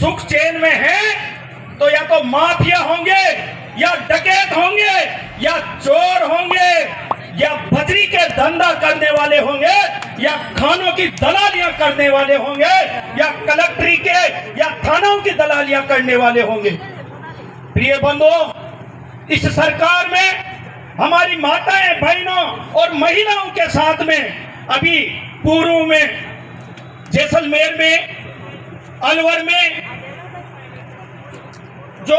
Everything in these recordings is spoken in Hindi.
सुख चैन में हैं तो या तो माफिया होंगे या डकैत होंगे या चोर होंगे या बजरी के धंधा करने वाले होंगे या खानों की दलालियां करने वाले होंगे या कलेक्ट्री के या थानों की दलालियां करने वाले होंगे। प्रिय बंधुओं, इस सरकार में हमारी माताएं, बहनों और महिलाओं के साथ में अभी पूर्व में, जैसलमेर में, अलवर में जो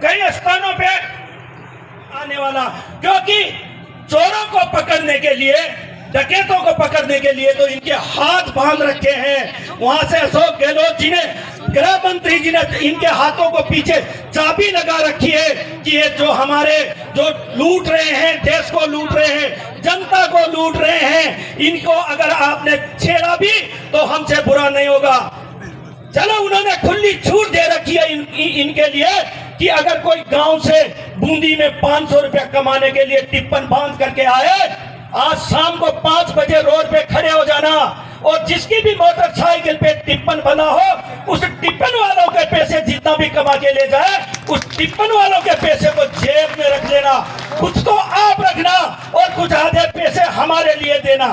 कई स्थानों पे आने वाला, क्योंकि चोरों को पकड़ने के लिए, डकैतों को पकड़ने के लिए तो इनके हाथ बांध रखे हैं। वहां से अशोक गहलोत जी ने, गृह मंत्री जी ने इनके हाथों को पीछे चाबी लगा रखी है कि ये जो हमारे जो लूट रहे हैं, देश को लूट रहे हैं, जनता को लूट रहे हैं, इनको अगर आपने छेड़ा भी तो हमसे बुरा नहीं होगा। चलो, उन्होंने खुली छूट दे रखी है इनके लिए कि अगर कोई गांव से बूंदी में 500 रुपया कमाने के लिए टिप्पण बांध करके आए, आज शाम को 5 बजे रोड पे खड़े हो जाना और जिसकी भी मोटरसाइकिल पे टिप्पण बना हो, उस टिप्पण वालों के पैसे जितना भी कमा के ले जाए, उस टिप्पण वालों के पैसे को जेब में रख लेना, कुछ तो आप रखना और कुछ आधे पैसे हमारे लिए देना।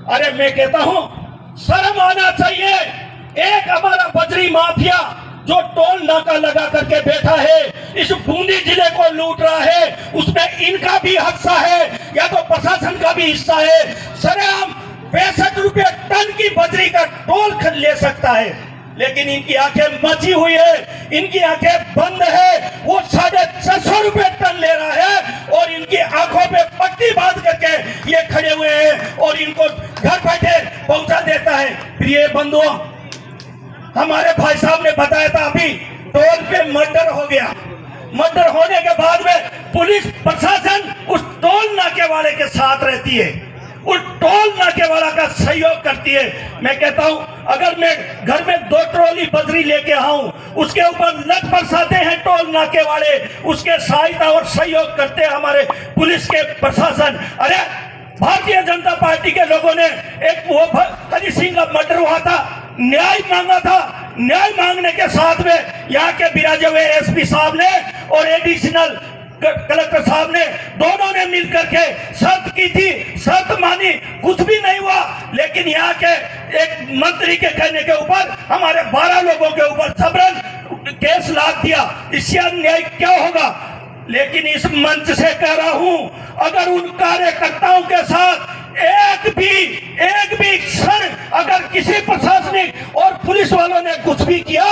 अरे मैं कहता हूं, शर्म आना चाहिए। एक हमारा बजरी माफिया जो टोल नाका लगा करके बैठा है, इस बूंदी जिले को लूट रहा है, उसमें इनका भी हिस्सा है या तो प्रशासन का भी हिस्सा है। सरेआम 65 रुपए टन की बजरी का टोल ले सकता है, लेकिन इनकी आंखें मची हुई है, इनकी आंखें बंद है। वो 650 रुपए टन ले रहा है और इनकी आंखों पे पट्टी बांध करके ये खड़े हुए हैं और इनको घर बैठे पहुंचा देता है। प्रिय बंधुओं, हमारे भाई साहब ने बताया था अभी टोल पे मर्डर हो गया। मर्डर होने के बाद में पुलिस प्रशासन उस टोल नाके वाले के साथ रहती है, उस टोल नाके वाला का सहयोग करती है। मैं कहता हूं, अगर मैं घर में 2 ट्रॉली बजरी लेके आऊं, उसके ऊपर लट बरसाते हैं टोल नाके वाले, उसके सहायता और सहयोग करते हैं हमारे पुलिस के प्रशासन। अरे, भारतीय जनता पार्टी के लोगों ने एक वो हरि सिंह का मर्डर हुआ था, न्याय मांगा था। न्याय मांगने के साथ में यहाँ के विराजे हुए एसपी साहब ने और एडिशनल कलेक्टर साहब ने, दोनों ने मिलकर के शर्त की थी, शर्त मानी, कुछ भी नहीं हुआ। लेकिन यहाँ के एक मंत्री के कहने के ऊपर हमारे 12 लोगों के ऊपर जबरन केस लाद दिया। इससे अन्याय क्या होगा? लेकिन इस मंच से कह रहा हूं, अगर उन कार्यकर्ताओं के साथ एक भी क्षण अगर किसी प्रशासनिक और पुलिस वालों ने कुछ भी किया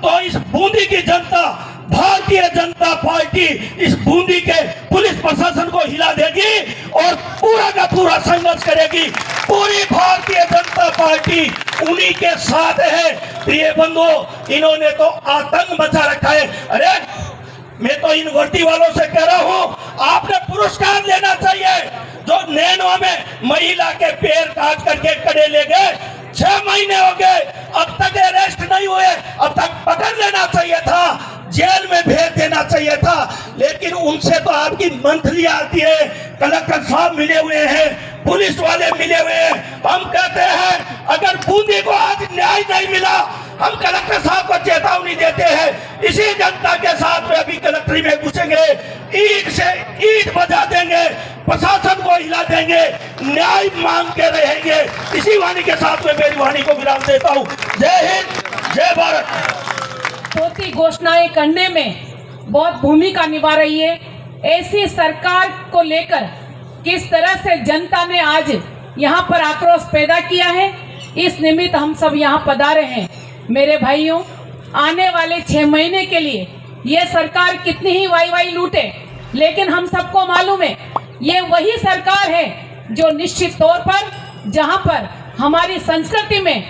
तो इस बूंदी की जनता, भारतीय जनता पार्टी इस बूंदी के पुलिस प्रशासन को हिला देगी और पूरा का पूरा संघर्ष करेगी। पूरी भारतीय जनता पार्टी उन्हीं के साथ है। प्रिय बंधुओं, इन्होंने तो आतंक मचा रखा है। अरे, मैं तो इन वर्दी वालों से कह रहा हूं, आपने पुरस्कार लेना चाहिए। जो नैनवा में महिला के पैर काट करके कड़े ले गए, 6 महीने हो गए, अब तक अरेस्ट नहीं हुए, अब तक पकड़ लेना चाहिए था, जेल में भेज देना चाहिए था। लेकिन उनसे तो आपकी मंथली आती है, कलेक्टर साहब मिले हुए हैं, पुलिस वाले मिले हुए हैं। हम कहते हैं, अगर बूंदी को आज न्याय नहीं मिला, हम कलेक्टर साहब को चेतावनी देते हैं, इसी जनता के साथ में अभी कलेक्ट्री में घुसेंगे, ईंट से ईंट बजा देंगे, प्रशासन को हिला देंगे, न्याय मांग के रहेंगे। इसी वाणी के साथ में मेरी वाणी को विराम देता हूँ। जय हिंद, जय भारत। छोटी घोषणाएं करने में बहुत भूमिका निभा रही है। ऐसी सरकार को लेकर किस तरह से जनता ने आज यहाँ पर आक्रोश पैदा किया है, इस निमित्त हम सब यहाँ पधारे हैं। मेरे भाइयों, आने वाले 6 महीने के लिए ये सरकार कितनी ही वाई लूटे, लेकिन हम सबको मालूम है ये वही सरकार है जो निश्चित तौर पर, जहाँ पर हमारी संस्कृति में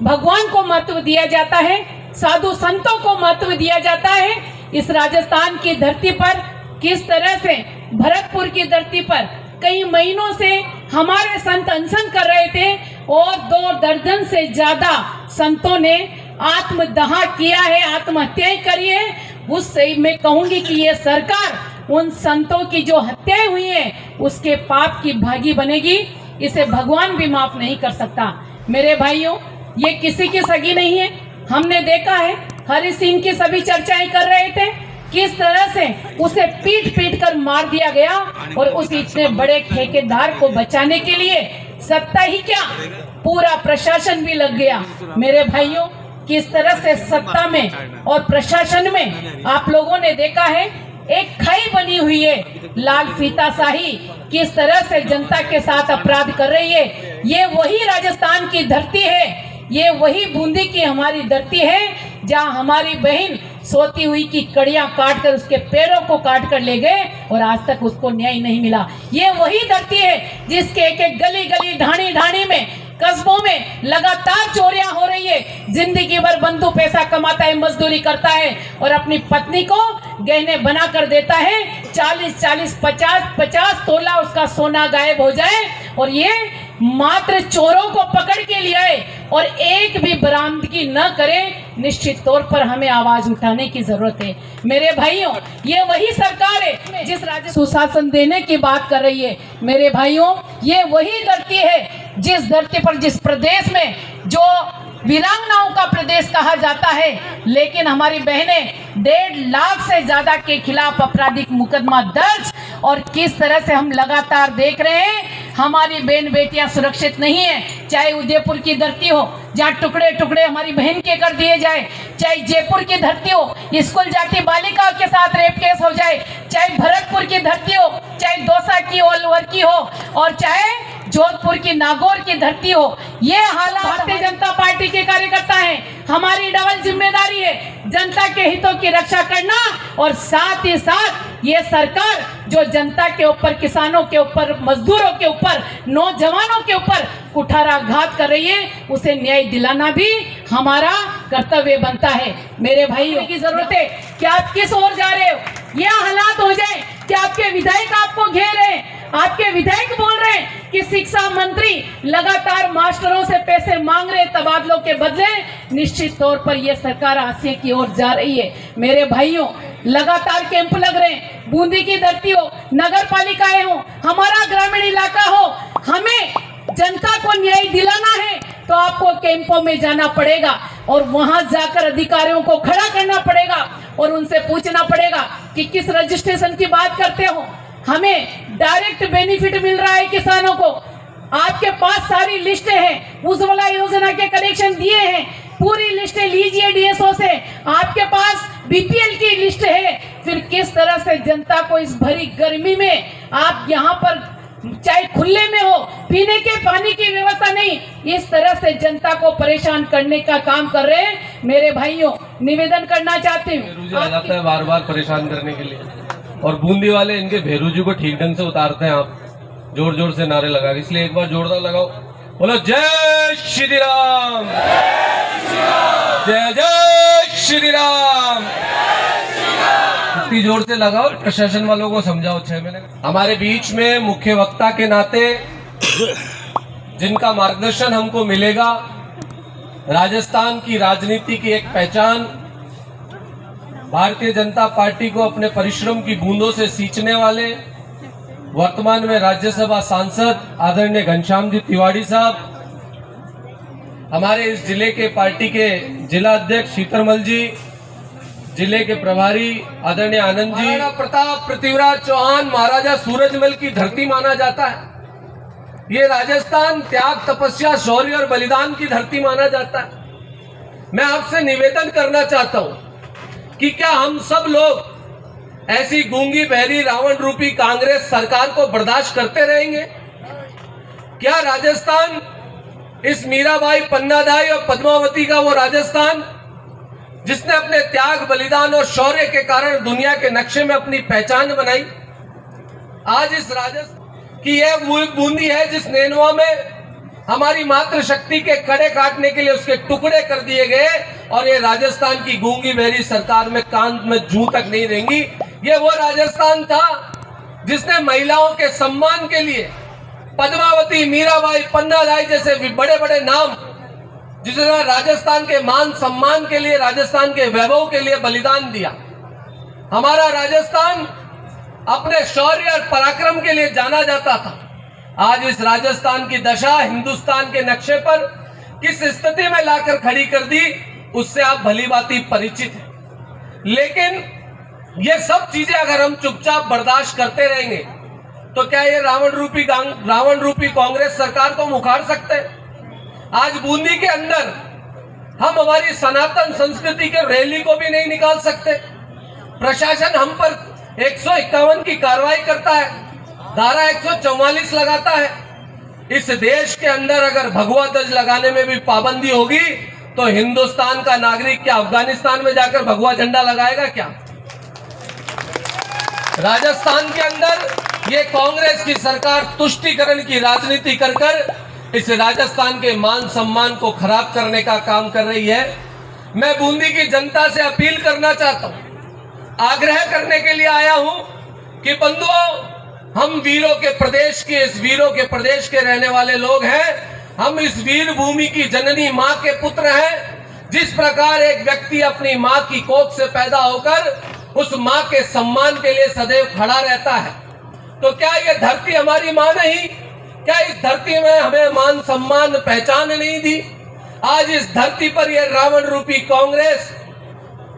भगवान को महत्व दिया जाता है, साधु संतों को महत्व दिया जाता है, इस राजस्थान की धरती पर किस तरह से भरतपुर की धरती पर कई महीनों से हमारे संत अनशन कर रहे थे और 2 दर्जन से ज्यादा संतों ने आत्मदाह किया है, आत्महत्याएं करी है। उससे मैं कहूंगी कि ये सरकार उन संतों की जो हत्याएं हुई हैं उसके पाप की भागी बनेगी। इसे भगवान भी माफ नहीं कर सकता। मेरे भाइयों, ये किसी की सगी नहीं है। हमने देखा है हरि सिंह की सभी चर्चाएं कर रहे थे, किस तरह से उसे पीट पीट कर मार दिया गया और उस इतने बड़े ठेकेदार को बचाने के लिए सत्ता ही क्या, पूरा प्रशासन भी लग गया। मेरे भाइयों, किस तरह से सत्ता में और प्रशासन में आप लोगों ने देखा है एक खाई बनी हुई है, लाल फीताशाही किस तरह से जनता के साथ अपराध कर रही है। ये वही राजस्थान की धरती है, ये वही बूंदी की हमारी धरती है जहां हमारी बहन सोती हुई की कड़ियां काट कर उसके पैरों को काट कर ले गए और आज तक उसको न्याय नहीं मिला। ये वही धरती है जिसके एक एक गली गली ढाणी ढाणी में कस्बों में लगातार चोरियां हो रही है। जिंदगी भर बंधु पैसा कमाता है, मजदूरी करता है और अपनी पत्नी को गहने बना कर देता है। 40-40, 50-50 तोला उसका सोना गायब हो जाए और ये मात्र चोरों को पकड़ के लिए आए और एक भी बरामदगी न करे। निश्चित तौर पर हमें आवाज उठाने की जरूरत है। मेरे भाइयों, ये वही सरकार है जिस राज्य सुशासन देने की बात कर रही है। मेरे भाइयों, ये वही धरती है जिस धरती पर, जिस प्रदेश में जो वीरांगनाओं का प्रदेश कहा जाता है, लेकिन हमारी बहनें 1.5 लाख से ज्यादा के खिलाफ आपराधिक मुकदमा दर्ज और किस तरह से हम लगातार देख रहे हैं हमारी बहन बेटियां सुरक्षित नहीं है। चाहे उदयपुर की धरती हो जहां टुकड़े टुकड़े हमारी बहन के कर दिए जाए, चाहे जयपुर की धरती हो स्कूल जाती बालिका के साथ रेप केस हो जाए, चाहे भरतपुर की धरती हो, चाहे दौसा की अलवर की हो और चाहे जोधपुर की नागौर की धरती हो। ये हालात भारतीय जनता पार्टी के कार्यकर्ता हैं। हमारी डबल जिम्मेदारी है जनता के हितों की रक्षा करना और साथ ही साथ ये सरकार जो जनता के ऊपर, किसानों के ऊपर, मजदूरों के ऊपर, नौजवानों के ऊपर कुठाराघात कर रही है, उसे न्याय दिलाना भी हमारा कर्तव्य बनता है। मेरे भाइयों की जरूरत है कि आप किस ओर जा रहे हो। ये हालात हो जाए कि आपके विधायक आपको घेर रहे हैं, आपके विधायक बोल रहे हैं कि शिक्षा मंत्री लगातार मास्टरों से पैसे मांग रहे तबादलों के बदले। निश्चित तौर पर यह सरकार हाशिए की ओर जा रही है। मेरे भाइयों, लगातार कैंप लग रहे हैं, बूंदी की धरती हो, नगर पालिकाएं हो, हमारा ग्रामीण इलाका हो, हमें जनता को न्याय दिलाना है तो आपको कैंपों में जाना पड़ेगा और वहां जाकर अधिकारियों को खड़ा करना पड़ेगा और उनसे पूछना पड़ेगा कि किस रजिस्ट्रेशन की बात करते हो। हमें डायरेक्ट बेनिफिट मिल रहा है किसानों को, आपके पास सारी लिस्टें हैं, उज्ज्वला योजना के कनेक्शन दिए हैं, पूरी लिस्टें लीजिए डीएसओ से, आपके पास बीपीएल की लिस्ट है। फिर किस तरह से जनता को इस भरी गर्मी में आप यहाँ पर, चाहे खुले में हो, पीने के पानी की व्यवस्था नहीं, इस तरह से जनता को परेशान करने का काम कर रहे हैं। मेरे भाइयों, निवेदन करना चाहती हूँ, आ जाता है बार बार परेशान करने के लिए और बूंदी वाले इनके भेरू जी को ठीक ढंग से उतारते हैं। आप जोर जोर से नारे लगा, इसलिए एक बार जोरदार लगाओ, बोलो जय श्री राम, जय जय श्री राम। इतनी जोर से लगाओ, प्रशासन वालों को समझाओ। 6 महीने हमारे बीच में मुख्य वक्ता के नाते जिनका मार्गदर्शन हमको मिलेगा, राजस्थान की राजनीति की एक पहचान, भारतीय जनता पार्टी को अपने परिश्रम की बूंदों से सींचने वाले वर्तमान में राज्यसभा सांसद आदरणीय घनश्याम जी तिवारी साहब, हमारे इस जिले के पार्टी के जिला अध्यक्ष शीतरमल जी, जिले के प्रभारी आदरणीय आनंद जी, प्रताप पृथ्वीराज चौहान महाराजा सूरजमल की धरती माना जाता है। ये राजस्थान त्याग, तपस्या, शौर्य और बलिदान की धरती माना जाता है। मैं आपसे निवेदन करना चाहता हूं कि क्या हम सब लोग ऐसी गूंगी बहरी रावण रूपी कांग्रेस सरकार को बर्दाश्त करते रहेंगे? क्या राजस्थान इस मीराबाई, पन्नादाई और पद्मावती का वो राजस्थान जिसने अपने त्याग, बलिदान और शौर्य के कारण दुनिया के नक्शे में अपनी पहचान बनाई, आज इस राजस्थान की यह बूंदी है जिस नेनुआ में हमारी मातृशक्ति के कड़े काटने के लिए उसके टुकड़े कर दिए गए और ये राजस्थान की गूंगी बहरी सरकार में कान में जूं तक नहीं रहेंगी। ये वो राजस्थान था जिसने महिलाओं के सम्मान के लिए पद्मावती, मीराबाई, पन्नादाई जैसे बड़े बड़े नाम, जिसने राजस्थान के मान सम्मान के लिए, राजस्थान के वैभव के लिए बलिदान दिया। हमारा राजस्थान अपने शौर्य और पराक्रम के लिए जाना जाता था। आज इस राजस्थान की दशा हिंदुस्तान के नक्शे पर किस स्थिति में लाकर खड़ी कर दी, उससे आप भली भांति परिचित हैं। लेकिन ये सब चीजें अगर हम चुपचाप बर्दाश्त करते रहेंगे तो क्या ये रावण रूपी कांग्रेस सरकार को हम उखाड़ सकते हैं? आज बूंदी के अंदर हम हमारी सनातन संस्कृति के रैली को भी नहीं निकाल सकते। प्रशासन हम पर 151 की कार्रवाई करता है, धारा 144 लगाता है। इस देश के अंदर अगर भगवा ध्वज लगाने में भी पाबंदी होगी तो हिंदुस्तान का नागरिक क्या अफगानिस्तान में जाकर भगवा झंडा लगाएगा क्या? राजस्थान के अंदर ये कांग्रेस की सरकार तुष्टीकरण की राजनीति कर इस राजस्थान के मान सम्मान को खराब करने का काम कर रही है। मैं बूंदी की जनता से अपील करना चाहता हूं, आग्रह करने के लिए आया हूं कि बंधुओं, हम वीरों के प्रदेश के रहने वाले लोग हैं। हम इस वीर भूमि की जननी मां के पुत्र हैं। जिस प्रकार एक व्यक्ति अपनी मां की कोख से पैदा होकर उस मां के सम्मान के लिए सदैव खड़ा रहता है, तो क्या ये धरती हमारी मां नहीं? क्या इस धरती में हमें मान सम्मान पहचान नहीं दी? आज इस धरती पर यह रावण रूपी कांग्रेस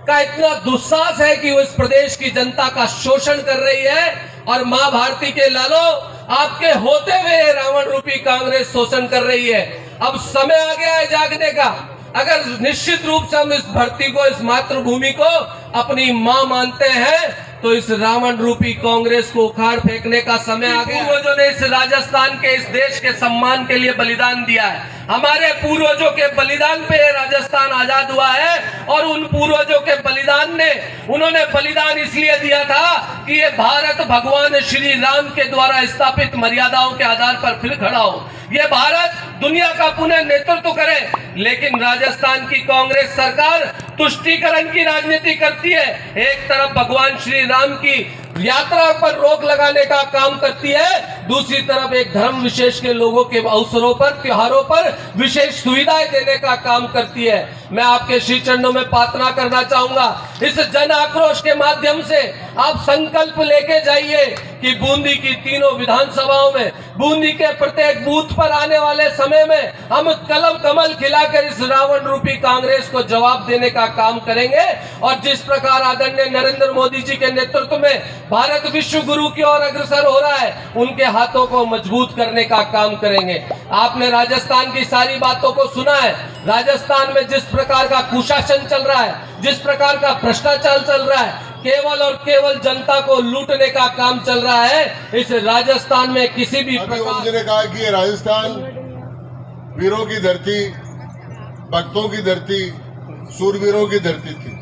का इतना दुस्साहस है कि वो इस प्रदेश की जनता का शोषण कर रही है। और मां भारती के लालो, आपके होते हुए रावण रूपी कांग्रेस शोषण कर रही है। अब समय आ गया है जागने का। अगर निश्चित रूप से हम इस धरती को, इस मातृभूमि को अपनी मां मानते हैं तो इस रावण रूपी कांग्रेस को उखाड़ फेंकने का समय आ गया। पूर्वजों ने इस राजस्थान के, इस देश के सम्मान के लिए बलिदान दिया है। हमारे पूर्वजों के बलिदान पे राजस्थान आजाद हुआ है। और उन पूर्वजों के बलिदान ने, उन्होंने बलिदान इसलिए दिया था कि ये भारत भगवान श्री राम के द्वारा स्थापित मर्यादाओं के आधार पर फिर खड़ा हो, ये भारत दुनिया का पुनः नेतृत्व करे। लेकिन राजस्थान की कांग्रेस सरकार तुष्टीकरण की राजनीति करती है। एक तरफ भगवान श्री राम की यात्रा पर रोक लगाने का काम करती है, दूसरी तरफ एक धर्म विशेष के लोगों के अवसरों पर, त्योहारों पर विशेष सुविधाएं देने का काम करती है। मैं आपके श्री चरणों में प्रार्थना करना चाहूंगा, इस जन आक्रोश के माध्यम से आप संकल्प लेके जाइए कि बूंदी की तीनों विधानसभाओं में, बूंदी के प्रत्येक बूथ पर आने वाले समय में हम कलम कमल खिलाकर इस रावण रूपी कांग्रेस को जवाब देने का काम करेंगे। और जिस प्रकार आदरणीय नरेंद्र मोदी जी के नेतृत्व में भारत विश्व गुरु की ओर अग्रसर हो रहा है, उनके हाथों को मजबूत करने का काम करेंगे। आपने राजस्थान की सारी बातों को सुना है। राजस्थान में जिस प्रकार का कुशासन चल रहा है, जिस प्रकार का भ्रष्टाचार चल रहा है, केवल और केवल जनता को लूटने का काम चल रहा है। इस राजस्थान में किसी भी प्रकार ने कहा कि ये राजस्थान वीरों की धरती, भक्तों की धरती, सूरवीरों की धरती थी,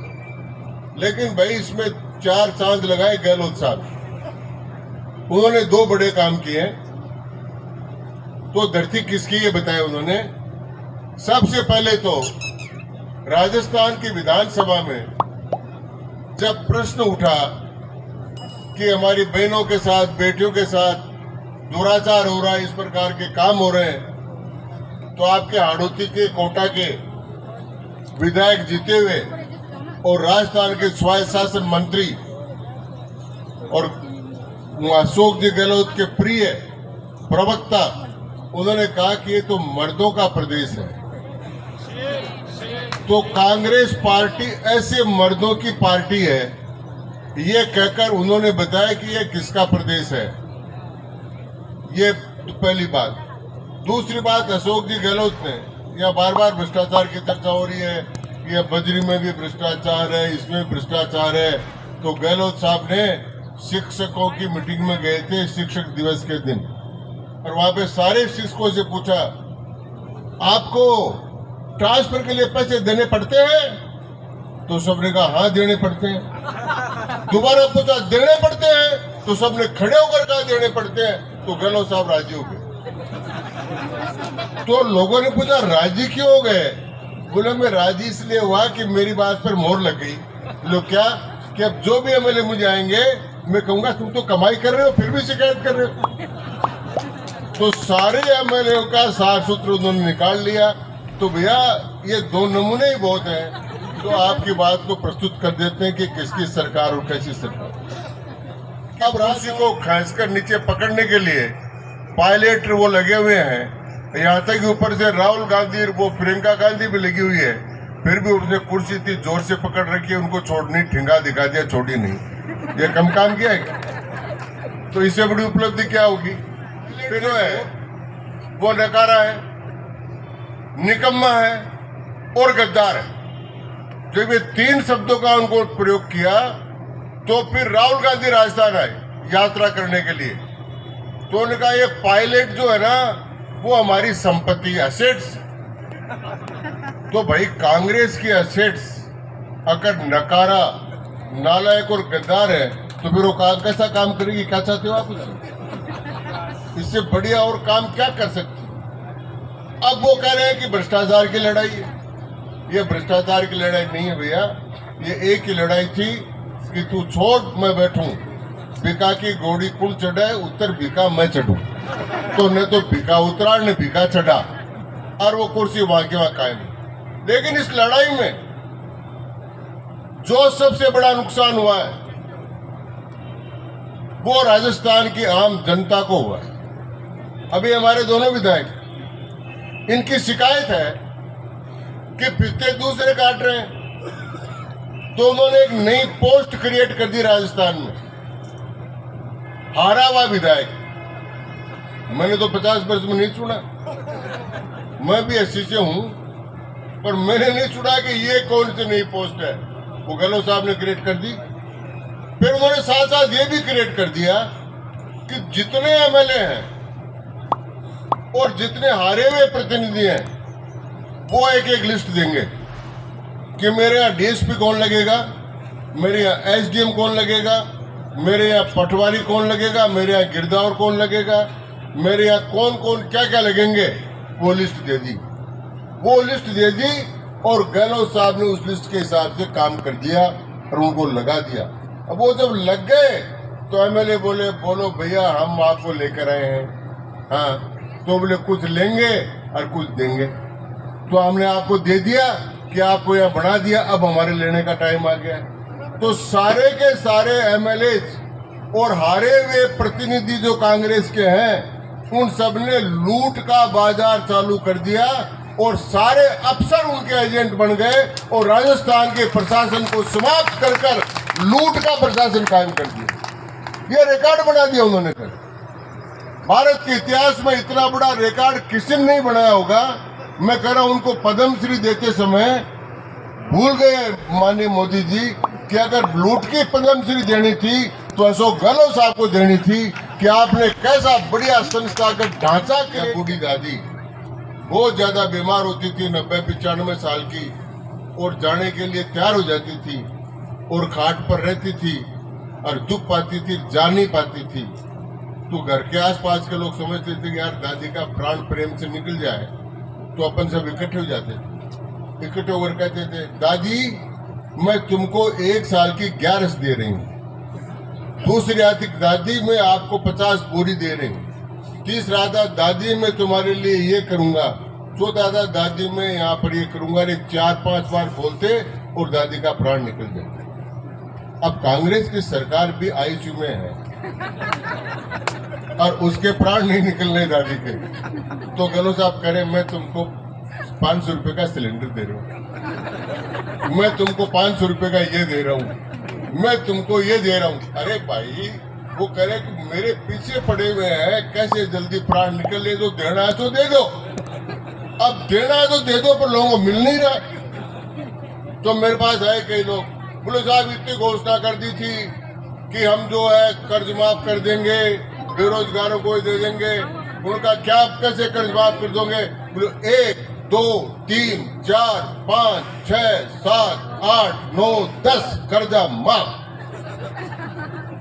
लेकिन भाई इसमें 4 चांद लगाए गहलोत साहब। उन्होंने 2 बड़े काम किए। तो धरती किसकी ये बताया उन्होंने। सबसे पहले तो राजस्थान की विधानसभा में जब प्रश्न उठा कि हमारी बहनों के साथ, बेटियों के साथ दुराचार हो रहा है, इस प्रकार के काम हो रहे हैं, तो आपके हाड़ौती के कोटा के विधायक जीते हुए और राजस्थान के स्वायत्त शासन मंत्री और अशोक जी गहलोत के प्रिय प्रवक्ता, उन्होंने कहा कि ये तो मर्दों का प्रदेश है। तो कांग्रेस पार्टी ऐसे मर्दों की पार्टी है, ये कहकर उन्होंने बताया कि ये किसका प्रदेश है। ये पहली बात। दूसरी बात, अशोक जी गहलोत ने, यहाँ बार बार भ्रष्टाचार की चर्चा हो रही है, ये बजरी में भी भ्रष्टाचार है, इसमें भ्रष्टाचार है। तो गहलोत साहब ने शिक्षकों की मीटिंग में गए थे शिक्षक दिवस के दिन, और वहां पे सारे शिक्षकों से पूछा, आपको ट्रांसफर के लिए पैसे देने पड़ते हैं? तो सबने कहा हाँ देने पड़ते हैं। दोबारा पूछा देने पड़ते हैं? तो सबने खड़े होकर कहा देने पड़ते हैं। तो गहलोत साहब राजी हो गए। तो लोगों ने पूछा राजी क्यों हो गए? बोले मैं राजी इसलिए हुआ कि मेरी बात पर मोहर लग गई। लोग क्या कि अब जो भी एमएलए मुझे आएंगे, मैं कहूंगा तुम तो कमाई कर रहे हो फिर भी शिकायत कर रहे हो। तो सारे एमएलए का साफ सूत्र उन्होंने निकाल लिया। तो भैया ये 2 नमूने ही बहुत हैं, तो आपकी बात को प्रस्तुत कर देते हैं कि किसकी सरकार और कैसी सरकार। अब राशि को खींचकर नीचे पकड़ने के लिए पायलट वो लगे हुए हैं, यहाँ तक ऊपर से राहुल गांधी, वो प्रियंका गांधी भी लगी हुई है। फिर भी उसने कुर्सी थी जोर से पकड़ रखी, उनको छोड़नी, ठिंगा दिखा दिया, छोड़ी नहीं। ये कम काम किया है क्या? तो इससे बड़ी उपलब्धि क्या होगी? फिर जो है वो नकारा है, निकम्मा है और गद्दार है। जब ये 3 शब्दों का उनको प्रयोग किया तो फिर राहुल गांधी राजस्थान आए यात्रा करने के लिए। तो उन्होंने कहा ये पायलट जो है ना वो हमारी संपत्ति, एसेट्स। तो भाई कांग्रेस की एसेट्स अगर नकारा, नालायक और गद्दार है तो फिर वो कैसा काम करेगी? क्या चाहते हो आप उससे? इससे बढ़िया और काम क्या कर सकती? अब वो कह रहे हैं कि भ्रष्टाचार की लड़ाई है। ये भ्रष्टाचार की लड़ाई नहीं है भैया, ये एक ही लड़ाई थी कि तू छोड़ मैं बैठूं, भिका की घोड़ी कुल चढ़े, उत्तर भिका मैं चढ़ूं। तो न तो भिका उतरा न भिका चढ़ा, और वो कुर्सी वहां के वहां कायम। लेकिन इस लड़ाई में जो सबसे बड़ा नुकसान हुआ है वो राजस्थान की आम जनता को हुआ है। अभी हमारे दोनों विधायक, इनकी शिकायत है कि फिरते दूसरे काट रहे हैं। तो उन्होंने एक नई पोस्ट क्रिएट कर दी राजस्थान में, हारा हुआ विधायक। मैंने तो 50 वर्ष में नहीं सुना, मैं भी एससी से हूं, पर मैंने नहीं सुना कि ये कौन सी नई पोस्ट है। वो गहलोत साहब ने क्रिएट कर दी। फिर उन्होंने साथ साथ ये भी क्रिएट कर दिया कि जितने एमएलए हैं और जितने हारे हुए प्रतिनिधि हैं वो एक एक लिस्ट देंगे कि मेरे यहाँ डीएसपी कौन लगेगा, मेरे यहाँ एसडीएम कौन लगेगा, मेरे यहाँ पटवारी कौन लगेगा, मेरे यहाँ गिरदावर कौन लगेगा, मेरे यहाँ कौन कौन क्या क्या लगेंगे। वो लिस्ट दे दी, वो लिस्ट दे दी और गहलोत साहब ने उस लिस्ट के हिसाब से काम कर दिया और उनको लगा दिया। अब वो जब लग गए तो एमएलए बोले बोलो भैया हम आपको लेकर आए हैं। हाँ, तो बोले कुछ लेंगे और कुछ देंगे। तो हमने आपको दे दिया कि आपको यहाँ बढ़ा दिया, अब हमारे लेने का टाइम आ गया। तो सारे के सारे एमएलए और हारे हुए प्रतिनिधि जो कांग्रेस के हैं उन सब ने लूट का बाजार चालू कर दिया और सारे अफसर उनके एजेंट बन गए और राजस्थान के प्रशासन को समाप्त कर कर लूट का प्रशासन कायम कर दिया। ये रिकॉर्ड बना दिया उन्होंने कर। भारत के इतिहास में इतना बड़ा रिकॉर्ड किसी ने नहीं बनाया होगा। मैं कह रहा हूं उनको पद्मश्री देते समय भूल गए माननीय मोदी जी कि अगर लूट की पद्मश्री देनी थी तो अशोक गहलोत साहब को देनी थी कि आपने कैसा बढ़िया संस्थागत ढांचा किया। बूढ़ी दादी बहुत ज्यादा बीमार होती थी, 90-95 साल की, और जाने के लिए तैयार हो जाती थी और खाट पर रहती थी और दुख पाती थी, जा नहीं पाती थी। तो घर के आसपास के लोग समझते थे कि यार दादी का प्राण प्रेम से निकल जाए, तो अपन सब इकट्ठे हो जाते थे। इकट्ठे होकर कहते थे दादी मैं तुमको 1 साल की ग्यारस दे रही हूँ, दूसरी आती दादी मैं आपको 50 बोरी दे रही हूँ, तीसरा आता दादी मैं तुम्हारे लिए ये करूंगा, चौथा आता दादी मैं यहाँ पर ये करूंगा। 4-5 बार बोलते और दादी का प्राण निकल जाता। अब कांग्रेस की सरकार भी आईसीयू में है और उसके प्राण नहीं निकल रहे दादी के। तो गहलोत साहब कह रहे मैं तुमको 500 रुपए का सिलेंडर दे रहा हूँ, मैं तुमको 500 रुपए का ये दे रहा हूँ, मैं तुमको ये दे रहा हूँ। अरे भाई वो कह रहे कि मेरे पीछे पड़े हुए हैं, कैसे जल्दी प्राण निकले, तो देना है तो दे दो। अब देना है तो दे दो, पर लोगों को मिल नहीं रहा। तो मेरे पास आए कई लोग, बोले साहब इतनी घोषणा कर दी थी कि हम जो है कर्ज माफ कर देंगे, बेरोजगारों को दे देंगे। उनका क्या कैसे कर्ज माफ कर दोगे? बोले 1 2 3 4 5 6 7 8 9 10 कर्जा माफ।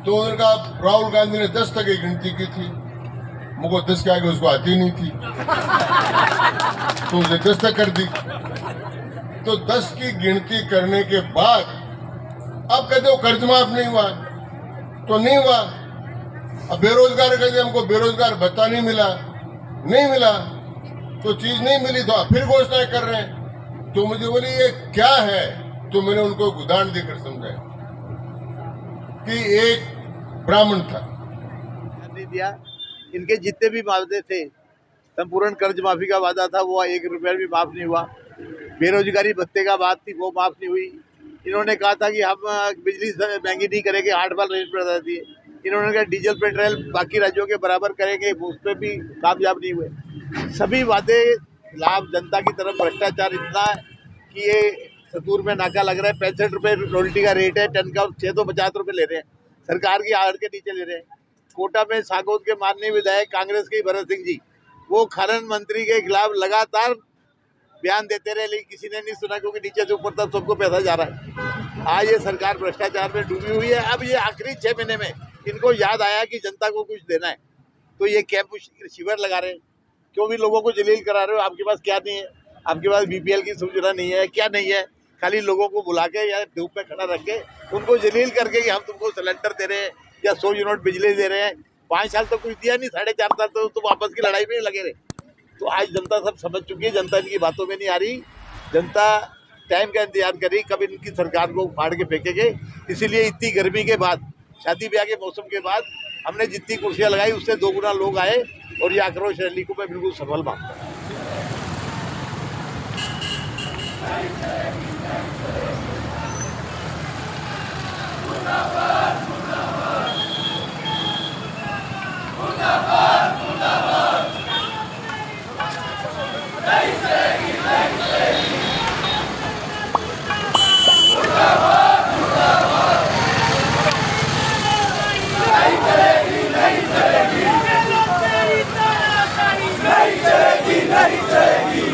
तो उनका राहुल गांधी ने 10 तक की गिनती की थी, मुझको 10 के आगे उसको आती नहीं थी, तो उसे 10 तक कर दी। तो 10 की गिनती करने के बाद अब कहते हो कर्ज माफ नहीं हुआ, तो नहीं हुआ। अब बेरोजगार कहते हमको बेरोजगार भत्ता नहीं मिला, नहीं मिला, तो चीज नहीं मिली, तो फिर घोषणाएं कर रहे हैं। तो मुझे बोली ये क्या है? तो मैंने उनको उदाहरण देकर समझाया कि एक ब्राह्मण था, नहीं दिया, इनके जितने भी वादे थे संपूर्ण कर्ज माफी का वादा था वो 1 रुपया भी माफ नहीं हुआ। बेरोजगारी भत्ते का बात थी वो माफ नहीं हुई। इन्होंने कहा था कि हम बिजली महंगी नहीं करेंगे, 8 बार रेट बढ़ा दिए। इन्होंने कहा डीजल पेट्रोल बाकी राज्यों के बराबर करेंगे, उस पर भी कामयाब नहीं हुए। सभी वादे लाभ जनता की तरफ भ्रष्टाचार इतना है कि ये सतूर में नाका लग रहा है। 65 रुपये रोल्टी का रेट है टन का, 650 रुपये ले रहे हैं, सरकार की आहट के नीचे ले रहे हैं। कोटा में सागौद के माननीय विधायक कांग्रेस के भरत सिंह जी, वो खनन मंत्री के खिलाफ लगातार बयान देते रहे, लेकिन किसी ने नहीं सुना, क्योंकि नीचे से ऊपर तक सबको पैसा जा रहा है। आज ये सरकार भ्रष्टाचार में डूबी हुई है। अब ये आखिरी 6 महीने में इनको याद आया कि जनता को कुछ देना है, तो ये कैंप शिविर लगा रहे हैं। क्यों भी लोगों को जलील करा रहे हो? आपके पास क्या नहीं है? आपके पास बीपीएल की सूचना नहीं है, क्या नहीं है? खाली लोगों को बुला के या धूप में खड़ा रख के उनको जलील करके कि हम तुमको सिलेंडर दे रहे हैं या 100 यूनिट बिजली दे रहे हैं। 5 साल तो कुछ दिया नहीं, 4.5 साल तो तुम आपस की लड़ाई में लगे रहे। तो आज जनता सब समझ चुकी है, जनता इनकी बातों में नहीं आ रही। जनता टाइम का इंतजार कर रही, कब इनकी सरकार को फाड़ के फेंकेंगे। इसीलिए इतनी गर्मी के बाद, शादी ब्याह के मौसम के बाद हमने जितनी कुर्सियां लगाई उससे 2 गुना लोग आए, और ये आक्रोश रैली को मैं बिल्कुल सफल मानता हूँ। नहीं चलेगी, नहीं चलेगी।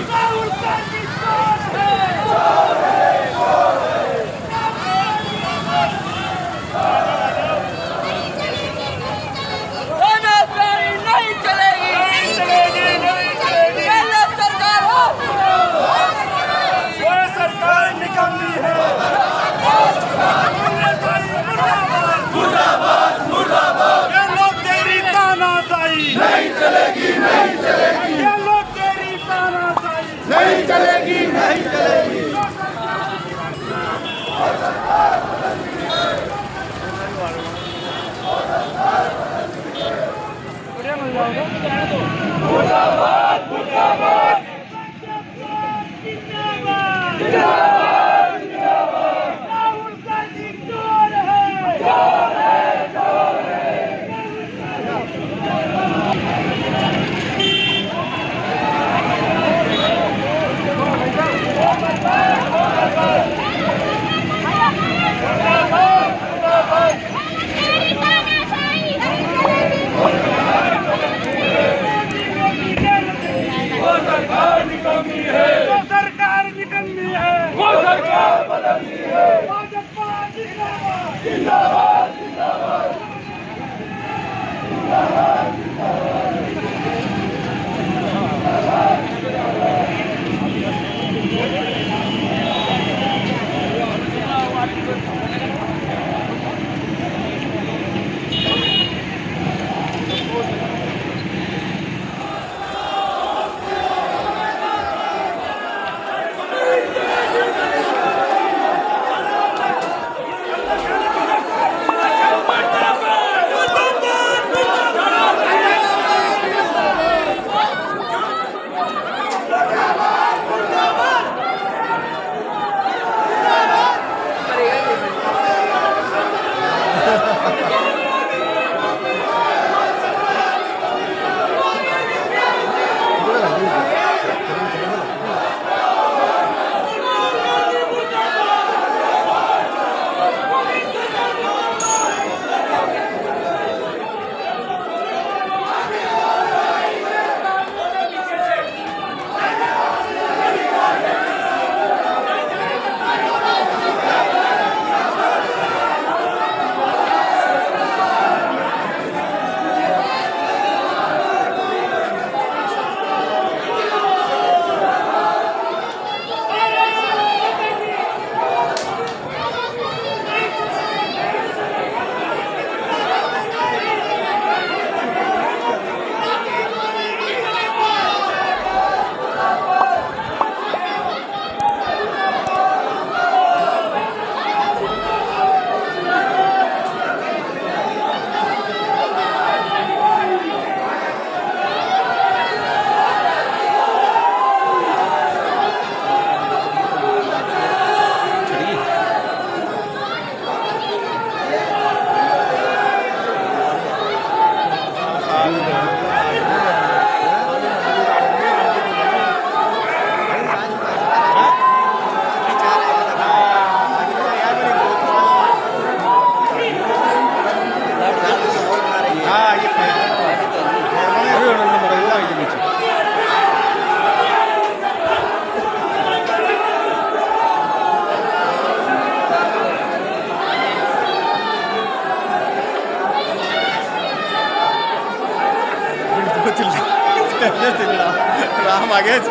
राम मागेच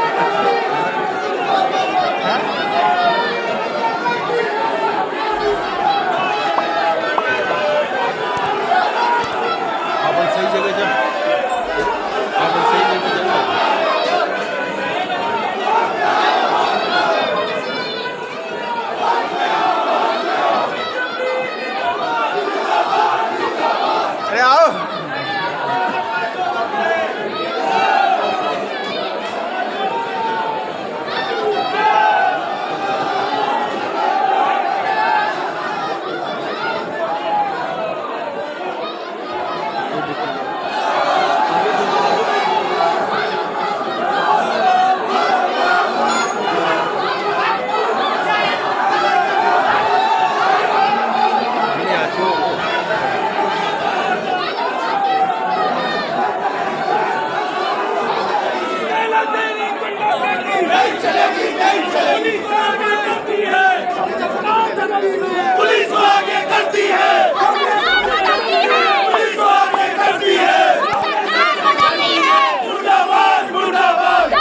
आपण सही जगह जा आपण सही जगह जा अरे आओ पुलिस आगे करती है, पुलिस आगे करती है, मुर्दाबाद मुर्दाबाद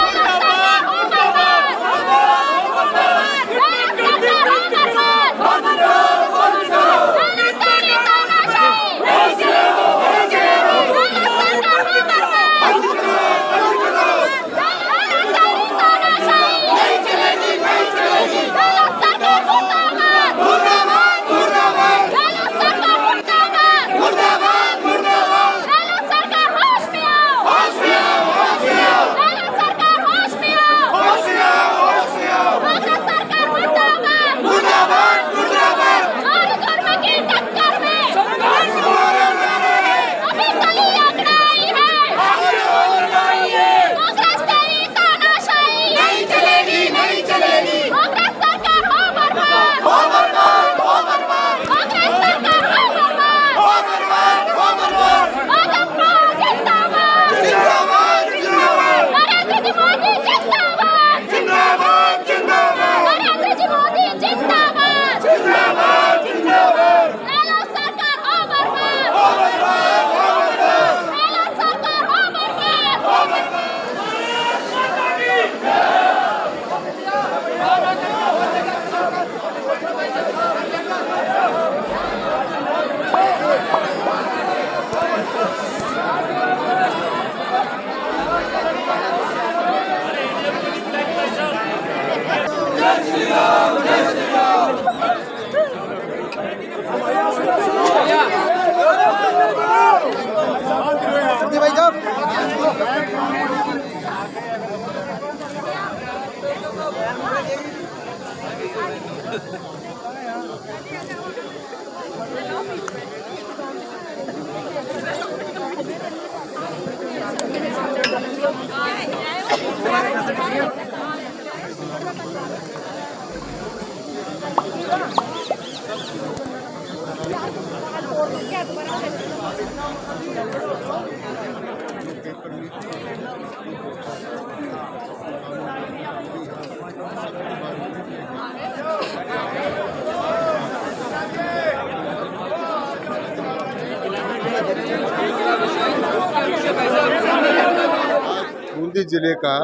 बूंदी जिले का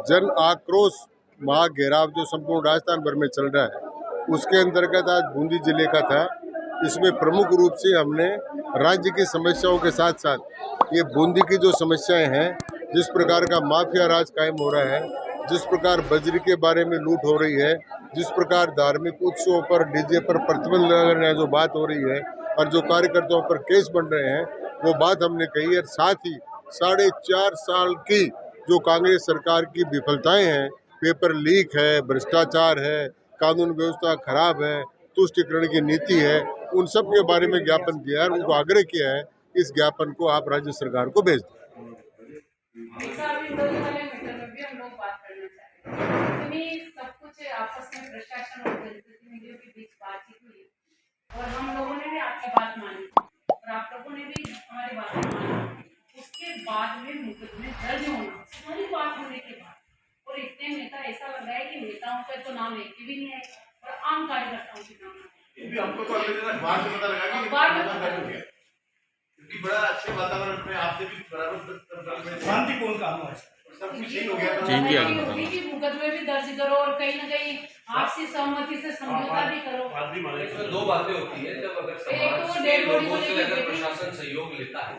जन आक्रोश महाघेराव जो संपूर्ण राजस्थान भर में चल रहा है, उसके अंतर्गत आज बूंदी जिले का था। इसमें प्रमुख रूप से हमने राज्य की समस्याओं के साथ साथ ये बूंदी की जो समस्याएं हैं, जिस प्रकार का माफिया राज कायम हो रहा है, जिस प्रकार बजरी के बारे में लूट हो रही है, जिस प्रकार धार्मिक उत्सवों पर डीजे पर प्रतिबंध लगाने जो बात हो रही है और जो कार्यकर्ताओं पर केस बन रहे हैं, वो बात हमने कही है। साथ ही 4.5 साल की जो कांग्रेस सरकार की विफलताएं हैं, पेपर लीक है, भ्रष्टाचार है, कानून व्यवस्था खराब है, तुष्टिकरण की नीति है, उन सब के बारे में ज्ञापन दिया है। उनको आग्रह किया है इस ज्ञापन को आप राज्य सरकार को भेज दें। सब कुछ आपस में प्रशासन और जनप्रतिनिधियों के बीच बातचीत हुई और हम लोगों ने भी आपकी बात मानी और आप लोगों ने भी हमारी बात मानी। उसके बाद में मुकदमे दर्ज होना, सारी बात होने के बाद, और इतने नेता ऐसा लग रहा है कि नेताओं का तो नाम एक भी नहीं है और आम कार्यकर्ताओं के नाम है। हमको तो बाद में पता लगा कि कि बड़ा अच्छे वातावरण में आपसे भी बराबर शांतिपूर्ण काम है। सब कुछ सही हो गया था। चेंज किया गया होगी कि मुकदमे भी दर्ज करो और कहीं ना कहीं आपसी सहमति से समझौता भी करो। इसमें दो बातें होती है, जब अगर एक समाज तो के डेड बॉडी लोगों को से लेकर अगर के- प्रशासन सहयोग लेता है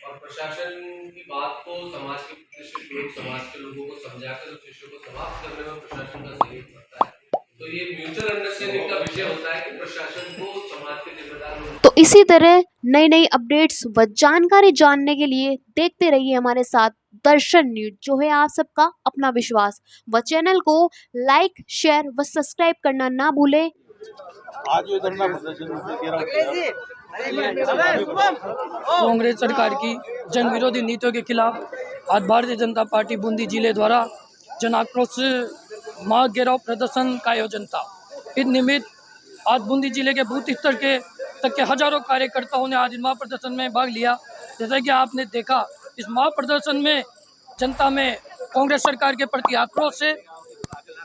और प्रशासन की बात को समाज के प्रतिष्ठित लोग, समाज के लोगों को समझाकर उस विषय को समाप्त करने में प्रशासन का सहयोग करता है, तो ये म्यूचुअल अंडरस्टैंडिंग का विषय होता है कि प्रशासन को समाज के जिम्मेदार लोग तो इसी तरह नई नई अपडेट्स व जानकारी जानने के लिए देखते रहिए हमारे साथ दर्शन न्यूज, जो है आप सबका अपना विश्वास। व चैनल को लाइक, शेयर व सब्सक्राइब करना ना भूलें। आज ये धरना प्रदर्शन कांग्रेस सरकार की जन विरोधी नीतियों के खिलाफ आज भारतीय जनता पार्टी बूंदी जिले द्वारा जन आक्रोश महाघेराव प्रदर्शन का आयोजन था। इस निमित्त आज बूंदी जिले के बूथ स्तर के तक के हजारों कार्यकर्ताओं ने आज इस महाप्रदर्शन में भाग लिया। जैसा कि आपने देखा, इस महाप्रदर्शन में जनता में कांग्रेस सरकार के प्रति आक्रोश है।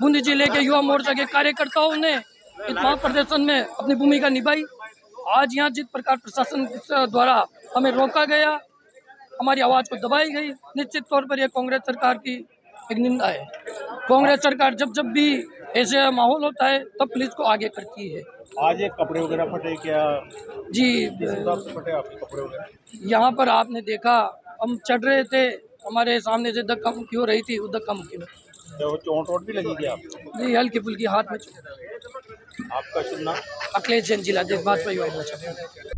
बूंदी जिले के युवा मोर्चा के कार्यकर्ताओं ने इस महाप्रदर्शन में अपनी भूमिका निभाई। आज यहाँ जिस प्रकार प्रशासन द्वारा हमें रोका गया, हमारी आवाज़ को दबाई गई, निश्चित तौर पर यह कांग्रेस सरकार की एक निंदा है। कांग्रेस सरकार जब जब भी ऐसे माहौल होता है तब पुलिस को आगे करती है। आज एक कपड़े वगैरह फटे क्या? जी, फटे आपके कपड़े वगैरह? यहाँ पर आपने देखा, हम चढ़ रहे थे, हमारे सामने से धक्का मुक्की हो रही थी, उस धक्का मुक्की में चोट वोट भी लगी क्या आपको? जी हल्की फुल्की हाथ में। आपका शुभ नाम? अखिलेश जैन, जिला भाजपा युवा मोर्चा।